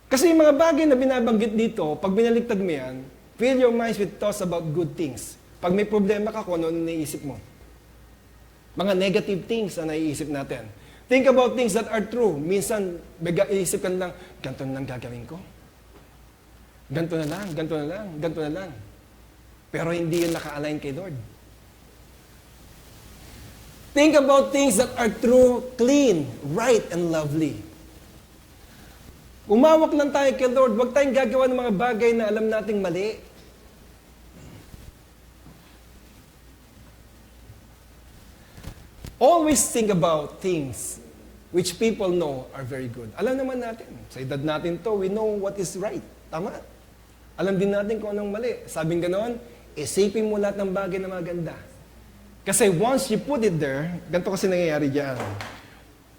Kasi yung mga bagay na binabanggit dito, pag binaliktad mo yan, fill your minds with thoughts about good things. Pag may problema ka, kung ano naiisip mo. Mga negative things na naiisip natin. Think about things that are true. Minsan, iisip ka lang, ganito na lang gagawin ko. Ganito na lang, ganito na lang, ganito na lang. Pero hindi yun naka-align kay Lord. Think about things that are true, clean, right, and lovely. Umawak lang tayo kay Lord. Huwag tayong gagawa ng mga bagay na alam nating mali. Always think about things which people know are very good. Alam naman natin. Sa edad natin to, we know what is right. Tama. Alam din natin kung anong mali. Sabing ganoon, isipin mo lahat ng bagay na maganda. Kasi once you put it there, ganito kasi nangyayari dyan.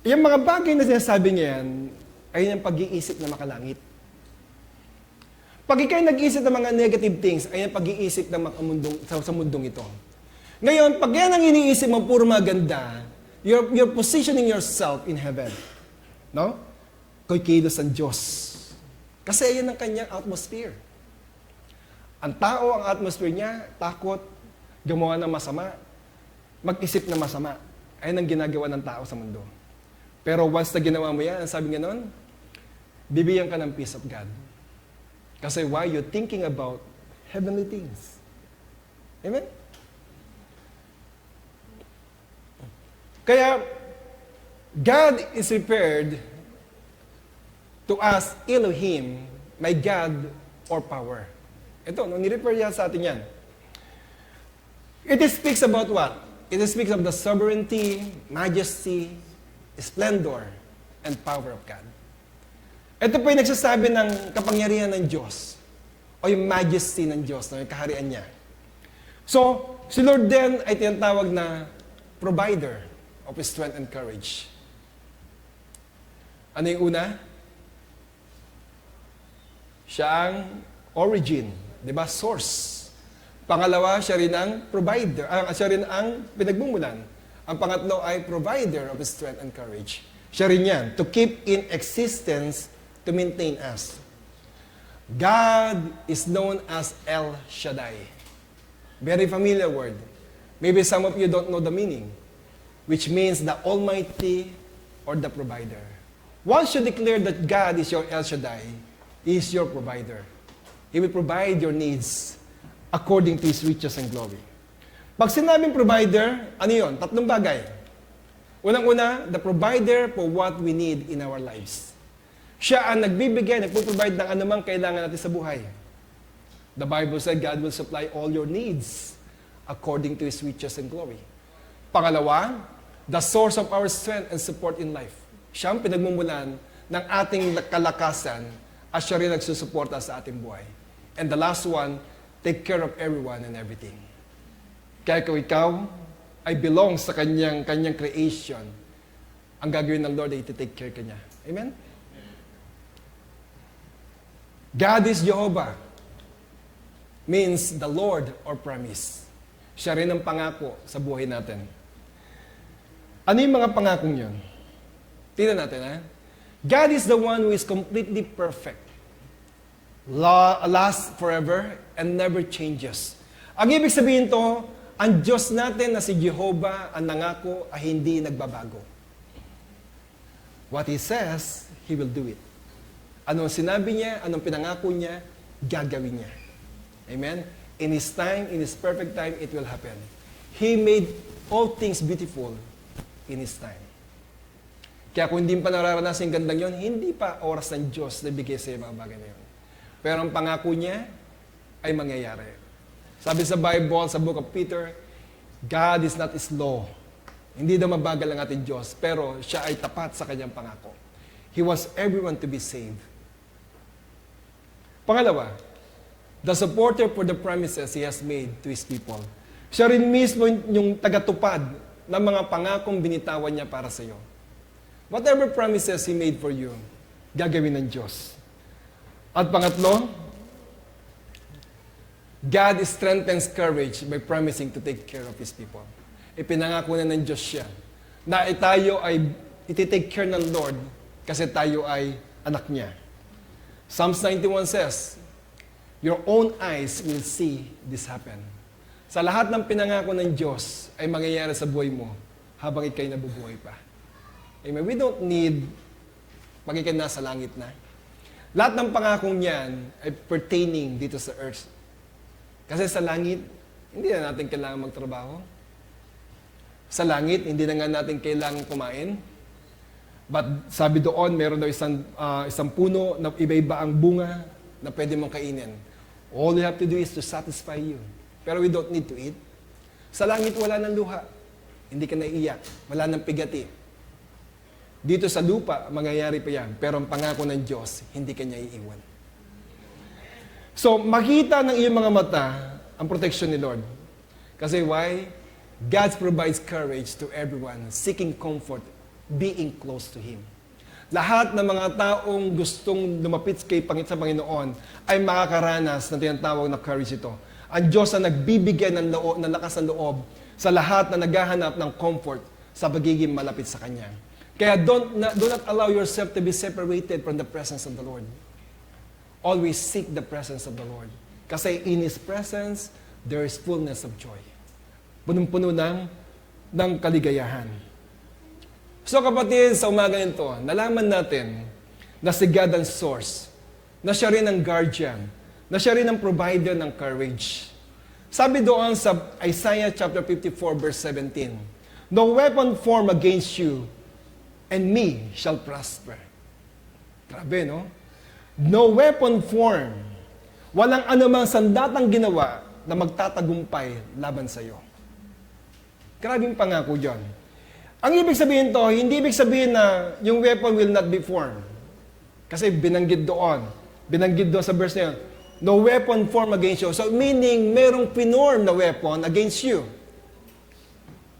Yung mga bagay na sinasabi niya yan, ay yung pag-iisip na makalangit. Pag ikay nag-iisip ng mga negative things, ay yung pag-iisip na sa mundong ito. Ngayon, pag yan ang iniisip mo, puro maganda, you're positioning yourself in heaven. No? Ko'y kilos ang Diyos. Kasi yan ang kanyang atmosphere. Ang tao, ang atmosphere niya, takot, gumawa ng masama, mag-isip na masama. Ayun ang ginagawa ng tao sa mundo. Pero once na ginawa mo yan, sabi nga nun, bibigyan ka ng peace of God. Kasi why? You're thinking about heavenly things. Amen? Kaya, God is prepared to ask Elohim, my God or power. Ito, ni-refer yan sa atin yan. It speaks about what? It speaks of the sovereignty, majesty, splendor, and power of God. Ito po yung nagsasabi ng kapangyarihan ng Diyos o yung majesty ng Diyos, yung kaharian niya. So, si Lord din ay tinatawag na provider of strength and courage. Ano yung una? Siya ang origin, di ba? Source. Pangalawa, siya rin ang provider. Siya rin ang pinagmumulan. Ang pangatlo ay provider of strength and courage. Siya rin yan. To keep in existence, to maintain us. God is known as El Shaddai. Very familiar word. Maybe some of you don't know the meaning. Which means the Almighty or the provider. Once you declare that God is your El Shaddai, He is your provider. He will provide your needs according to His riches and glory. Pag sinabing provider, ano yun? Tatlong bagay. Unang-una, the provider for what we need in our lives. Siya ang nagbibigay, nagpo-provide ng anumang kailangan natin sa buhay. The Bible said, God will supply all your needs according to His riches and glory. Pangalawa, the source of our strength and support in life. Siya ang pinagmumulan ng ating kalakasan at siya rin nagsusuporta sa ating buhay. And the last one, take care of everyone and everything. Kaya kung ikaw ay belongs sa kanyang creation, ang gagawin ng Lord ay iti-take care kanya. Amen? God is Jehovah means the Lord or promise. Siya rin ang pangako sa buhay natin. Ano yung mga pangakong yun? Tingnan natin, ha? God is the one who is completely perfect. Lasts forever and never changes. Ang ibig sabihin to, ang Diyos natin na si Jehovah, ang nangako ay hindi nagbabago. What He says, He will do it. Anong sinabi niya, anong pinangako niya, gagawin niya. Amen? In His time, in His perfect time, it will happen. He made all things beautiful in His time. Kaya kung hindi pa nararanasan yung gandang yon, hindi pa oras ng Diyos na bigay sa mga bagay na yun. Pero ang pangako niya ay mangyayari. Sabi sa Bible, sa Book of Peter, God is not slow. Hindi daw mabagal ang ating Diyos, pero siya ay tapat sa kanyang pangako. He wants everyone to be saved. Pangalawa, the supporter for the promises He has made to His people. Siya rin mismo yung tagatupad ng mga pangakong binitawan niya para sa iyo. Whatever promises He made for you, gagawin ng Diyos. At pangatlo, God strengthens courage by promising to take care of His people. Ipinangako na ng Diyos siya na tayo ay iti-take care ng Lord kasi tayo ay anak niya. Psalms 91 says, your own eyes will see this happen. Sa lahat ng pinangako ng Diyos ay mangyayari sa buhay mo habang ikay nabubuhay pa. Amen. We don't need pag ikay nasa langit na. Lahat ng pangakong niyan ay pertaining dito sa earth. Kasi sa langit, hindi na natin kailangan magtrabaho. Sa langit, hindi na nga natin kailangan kumain. But sabi doon, meron daw isang puno na iba-iba ang bunga na pwede mong kainin. All you have to do is to satisfy you. Pero we don't need to eat. Sa langit, wala ng luha. Hindi ka naiiyak. Wala ng pigati. Dito sa lupa, mangyayari pa yan. Pero ang pangako ng Diyos, hindi ka niya iiwan. So, makita ng iyong mga mata ang protection ni Lord. Kasi why? God provides courage to everyone seeking comfort, being close to Him. Lahat ng mga taong gustong lumapit sa Panginoon ay makakaranas ng tinatawag na courage ito. Ang Diyos na nagbibigay ng lakas ng loob sa lahat na naghahanap ng comfort sa pagiging malapit sa Kanya. Kaya do not allow yourself to be separated from the presence of the Lord. Always seek the presence of the Lord. Kasi in His presence, there is fullness of joy. Punong-puno ng kaligayahan. So kapatid, sa umaga nito, nalaman natin na si God ang source, na siya rin ang guardian, na siya rin ang provider ng courage. Sabi doon sa Isaiah chapter 54 verse 17, no weapon formed against you and me shall prosper. Grabe, no? No weapon formed. Walang anumang sandatang ginawa na magtatagumpay laban sa iyo. Grabing pangako dyan. Ang ibig sabihin to, hindi ibig sabihin na yung weapon will not be formed. Kasi binanggit doon sa verse na yun, no weapon formed against you. So meaning, merong pinorm na weapon against you.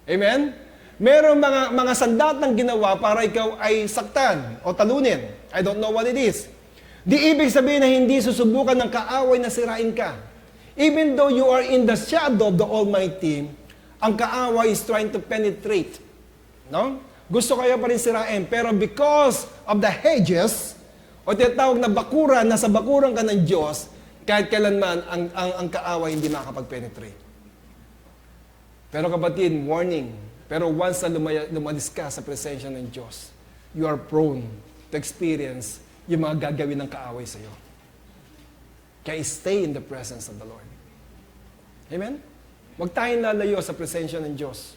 Amen? Merong mga sandatang ginawa para ikaw ay saktan o talunin. I don't know what it is. Di ibig sabihin na hindi susubukan ng kaaway na sirain ka. Even though you are in the shadow of the Almighty, ang kaaway is trying to penetrate. No? Gusto kayo pa rin sirain. Pero because of the hedges, o tinatawag na bakuran, nasa bakuran ka ng Diyos, kahit kailanman ang kaaway hindi makakapag-penetrate. Pero kapatid, warning. Pero once na lumadis ka sa presensya ng Diyos, you are prone to experience yung mga gagawin ng kaaway sa iyo. Kaya stay in the presence of the Lord. Amen? Huwag tayong lalayo sa presensya ng Diyos.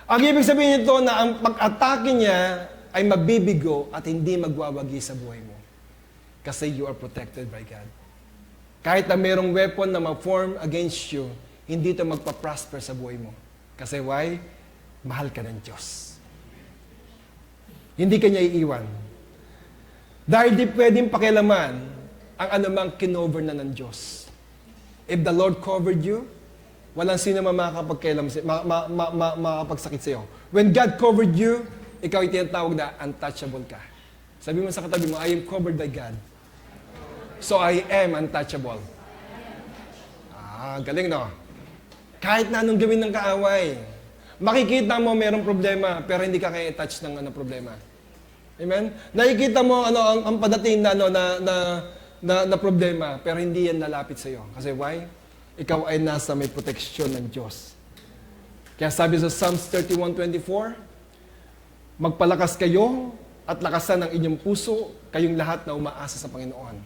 Ang ibig sabihin nito na ang pag-atake niya ay mabibigo at hindi magwawagi sa buhay mo. Kasi you are protected by God. Kahit na mayroong weapon na ma-form against you, hindi ito magpa-prosper sa buhay mo. Kasi why? Mahal ka ng Diyos. Hindi ka niya iiwan. Dahil di pwedeng pakialaman ang anumang kinover na ng Diyos. If the Lord covered you, walang sino man makakapagsakit sa'yo. When God covered you, ikaw ay tinatawag na untouchable ka. Sabi mo sa katabi mo, I am covered by God. So I am untouchable. Galing no? Kahit na anong gawin ng kaaway, makikita mo mayroong problema, pero hindi ka kaya i-touch ng problema. Amen? Nakikita mo ang padating na problema, pero hindi yan lalapit sa iyo. Kasi why? Ikaw ay nasa may proteksyon ng Diyos. Kaya sabi sa Psalms 31:24, magpalakas kayo at lakasan ang inyong puso, kayong lahat na umaasa sa Panginoon.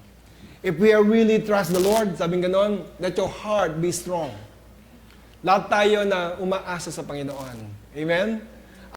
If we are really trust the Lord, sabing ganon, let your heart be strong. Lahat tayo na umaasa sa Panginoon. Amen?